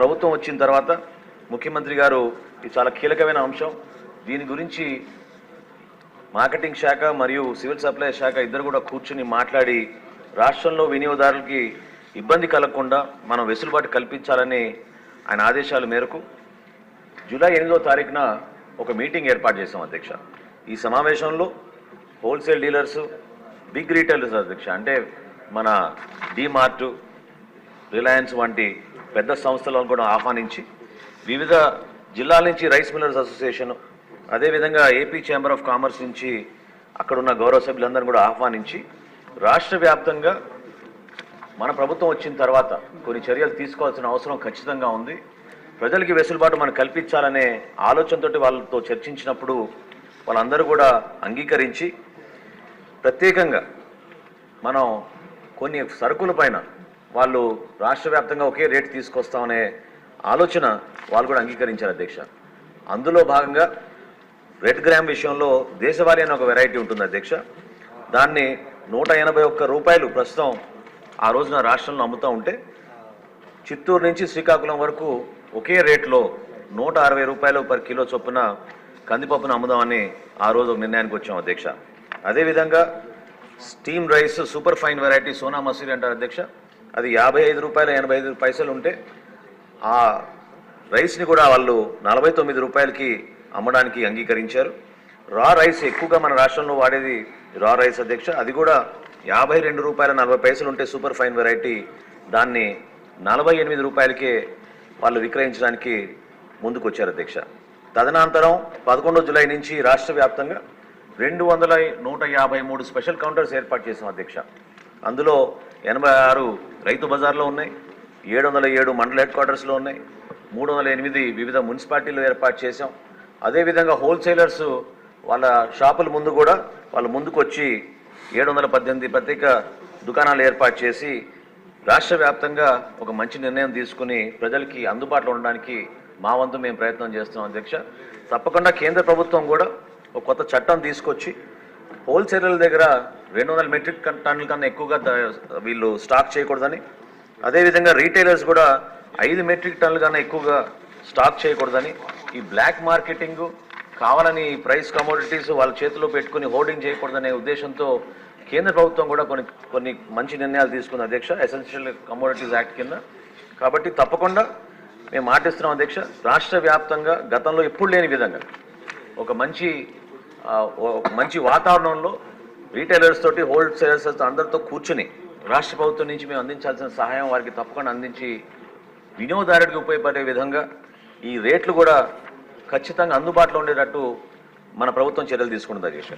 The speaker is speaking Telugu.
ప్రభుత్వం వచ్చిన తర్వాత ముఖ్యమంత్రి గారు ఇది చాలా కీలకమైన అంశం. దీని గురించి మార్కెటింగ్ శాఖ మరియు సివిల్ సప్లై శాఖ ఇద్దరు కూడా కూర్చుని మాట్లాడి రాష్ట్రంలో వినియోగదారులకి ఇబ్బంది కలగకుండా మనం వెసులుబాటు కల్పించాలని ఆయన ఆదేశాల మేరకు జూలై 8వ తారీఖున ఒక మీటింగ్ ఏర్పాటు చేశాం అధ్యక్ష. ఈ సమావేశంలో హోల్సేల్ డీలర్స్, బిగ్ రీటైలర్స్ అధ్యక్ష, అంటే మన డీమార్ట్, రిలయన్స్ వంటి పెద్ద సంస్థలను కూడా ఆహ్వానించి వివిధ జిల్లాల నుంచి రైస్ మిల్లర్స్ అసోసియేషన్, అదేవిధంగా ఏపీ ఛాంబర్ ఆఫ్ కామర్స్ నుంచి అక్కడున్న గౌరవ సభ్యులందరూ కూడా ఆహ్వానించి రాష్ట్ర వ్యాప్తంగా మన ప్రభుత్వం వచ్చిన తర్వాత కొన్ని చర్యలు తీసుకోవాల్సిన అవసరం ఖచ్చితంగా ఉంది. ప్రజలకి వెసులుబాటు మనం కల్పించాలనే ఆలోచనతోటి వాళ్ళతో చర్చించినప్పుడు వాళ్ళందరూ కూడా అంగీకరించి ప్రత్యేకంగా మనం కొన్ని సరుకుల పైన వాళ్ళు రాష్ట్ర వ్యాప్తంగా ఒకే రేటు తీసుకొస్తామనే ఆలోచన వాళ్ళు కూడా అంగీకరించారు అధ్యక్ష. అందులో భాగంగా రెడ్ గ్రామ్ విషయంలో దేశవాళీ అనే ఒక వెరైటీ ఉంటుంది అధ్యక్ష. దాన్ని 181 రూపాయలు ప్రస్తుతం ఆ రోజున రాష్ట్రంలో అమ్ముతూ ఉంటే చిత్తూరు నుంచి శ్రీకాకుళం వరకు ఒకే రేట్లో 160 రూపాయలు పర్ కిలో చొప్పున కందిపప్పును అమ్ముదామని ఆ రోజు ఒక నిర్ణయానికి వచ్చాం అధ్యక్ష. అదేవిధంగా steam rice super fine variety Sona Masuri అంటారు అధ్యక్ష, అది 55 రూపాయలు 85 పైసలు ఉంటే ఆ రైస్ని కూడా వాళ్ళు 49 రూపాయలకి అమ్మడానికి అంగీకరించారు. రా రైస్ ఎక్కువగా మన రాష్ట్రంలో వాడేది రా రైస్ అధ్యక్ష, అది కూడా 52 రూపాయల 40 పైసలు ఉంటే సూపర్ ఫైన్ వెరైటీ దాన్ని 48 రూపాయలకే వాళ్ళు విక్రయించడానికి ముందుకు వచ్చారు అధ్యక్ష. తదనంతరం 11 జూలై నుంచి రాష్ట్ర వ్యాప్తంగా 153 స్పెషల్ కౌంటర్స్ ఏర్పాటు చేసాం అధ్యక్ష. అందులో 86 రైతు బజార్లో ఉన్నాయి, 707 మండల హెడ్ క్వార్టర్స్లో ఉన్నాయి, 308 వివిధ మున్సిపాలిటీలు ఏర్పాటు చేశాం. అదేవిధంగా హోల్సేలర్స్ వాళ్ళ షాపుల ముందు కూడా వాళ్ళు ముందుకు వచ్చి 718 ప్రత్యేక దుకాణాలు ఏర్పాటు చేసి రాష్ట్ర వ్యాప్తంగా ఒక మంచి నిర్ణయం తీసుకుని ప్రజలకి అందుబాటులో ఉండడానికి మా వంతు మేము ప్రయత్నం చేస్తున్నాం అధ్యక్ష. తప్పకుండా కేంద్ర ప్రభుత్వం కూడా ఒక కొత్త చట్టం తీసుకొచ్చి హోల్సేలర్ల దగ్గర 200 మెట్రిక్ టన్నుల కన్నా ఎక్కువగా వీళ్ళు స్టాక్ చేయకూడదని, అదేవిధంగా రీటైలర్స్ కూడా 5 మెట్రిక్ టన్నుల కన్నా ఎక్కువగా స్టాక్ చేయకూడదని, ఈ బ్లాక్ మార్కెటింగ్ కావాలని ప్రైస్ కమోడిటీస్ వాళ్ళ చేతిలో పెట్టుకుని హోర్డింగ్ చేయకూడదనే ఉద్దేశంతో కేంద్ర ప్రభుత్వం కూడా కొన్ని మంచి నిర్ణయాలు తీసుకుంది అధ్యక్ష, ఎసెన్షియల్ కమోడిటీస్ యాక్ట్ కింద. కాబట్టి తప్పకుండా మేము మాటిస్తున్నాం అధ్యక్ష, రాష్ట్ర వ్యాప్తంగా గతంలో ఎప్పుడు లేని విధంగా ఒక మంచి వాతావరణంలో రీటైలర్స్ తోటి హోల్సేలర్స్ అందరితో కూర్చుని రాష్ట్ర ప్రభుత్వం నుంచి మేము అందించాల్సిన సహాయం వారికి తప్పకుండా అందించి వినియోగదారుడికి ఉపయోగపడే విధంగా ఈ రేట్లు కూడా ఖచ్చితంగా అందుబాటులో ఉండేటట్టు మన ప్రభుత్వం చర్యలు తీసుకుంటుంది అధ్యక్ష.